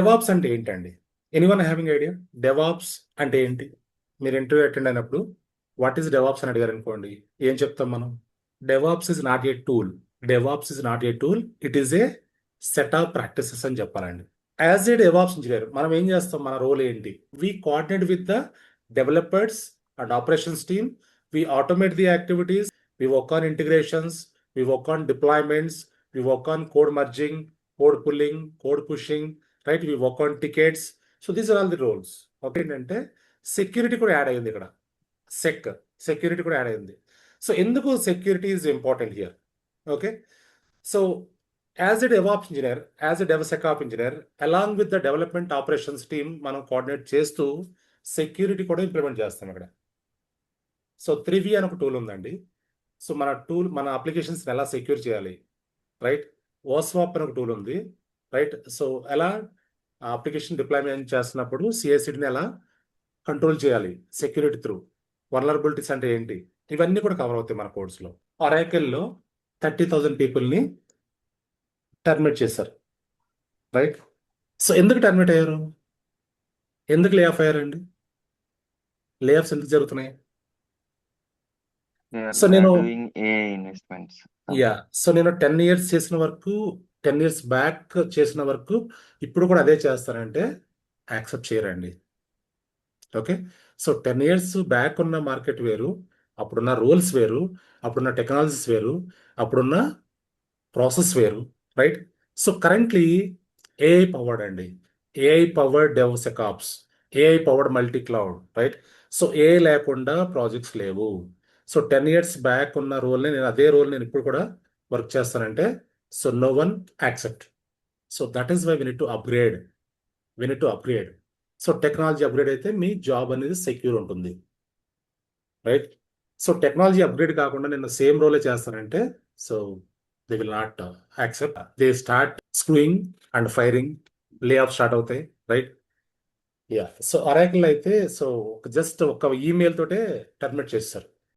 DevOps అంటే ఏంటండి? Anyone having idea? DevOps అంటే ఏంటి? మీరు ఇంటర్వ్యూ అటెండ్ అయినప్పుడు వాట్ ఈస్ డెవాప్స్ అని అడిగారు అనుకోండి, ఏం చెప్తాం మనం? DevOps is not a tool. DevOps is not a tool, it is a set of practices అని చెప్పాలండి. యాజ్ ఏ డెవాప్స్ ఇంజనీర్ మనం ఏం చేస్తాం? మన రోల్ ఏంటి? We coordinate with the developers and operations team. We automate the activities. We work on integrations. We work on deployments. We work on code merging, code pulling, code pushing, right? We work on tickets. So these are all the roles. Okay, ఏంటంటే security కూడా add అయింది ఇక్కడ. Security కూడా add అయింది. So ఎందుకు security is important here? Okay, so as a DevOps engineer, as a డెవసెకాప్ engineer, along with the development operations team మనం coordinate చేస్తూ security కూడా ఇంప్లిమెంట్ చేస్తాం ఇక్కడ. సో 3V అని ఒక టూల్ ఉందండి. సో మన అప్లికేషన్స్ ఎలా సెక్యూర్ చేయాలి, రైట్? ఓస్వాప్ అని ఒక టూల్ ఉంది, రైట్? సో ఎలా అప్లికేషన్ డిప్లాయ్మెంట్ చేస్తున్నప్పుడు సిఐసిడిని ఎలా కంట్రోల్ చేయాలి సెక్యూరిటీ త్రూ, వల్నరబిలిటీస్ అంటే ఏంటి, ఇవన్నీ కూడా కవర్ అవుతాయి మన కోర్సులో. ఒరాకిల్లో 30,000 పీపుల్ని టర్మినేట్ చేశారు, రైట్? సో ఎందుకు టర్మినేట్ అయ్యారు? ఎందుకు లే ఆఫ్ అయ్యారండి? లే ఆఫ్స్ ఎందుకు జరుగుతున్నాయి? They are సో నేను doing AI investments. Yeah so నేను 10 ఇయర్స్ చేసిన వరకు, 10 ఇయర్స్ బ్యాక్ చేసిన వరకు ఇప్పుడు కూడా అదే చేస్తానంటే యాక్సెప్ట్ చేయరండి. ఓకే, సో 10 ఇయర్స్ బ్యాక్ ఉన్న మార్కెట్ వేరు, అప్పుడున్న రూల్స్ వేరు, అప్పుడున్న టెక్నాలజీస్ వేరు, అప్పుడున్న ప్రాసెస్ వేరు, right? So currently AI powered అండి. AI powered DevSecOps, AI powered multi cloud, right? So AI లేకుండా ప్రాజెక్ట్స్ లేవు. సో 10 ఇయర్స్ బ్యాక్ ఉన్న రోల్ని నేను అదే రోల్ నేను ఇప్పుడు కూడా వర్క్ చేస్తానంటే so no one accept. So that is why we need to upgrade. We need to upgrade. So technology upgrade అయితే మీ జాబ్ అనేది సెక్యూర్ ఉంటుంది, రైట్? సో టెక్నాలజీ అప్గ్రేడ్ కాకుండా నేను సేమ్ రోలే చేస్తానంటే so they will not accept. They start screwing and firing, lay off start అవుతాయి, right? Yeah so Oracle అయితే సో జస్ట్ ఒక ఈమెయిల్ తోటే టర్మినేట్ చేస్తారు.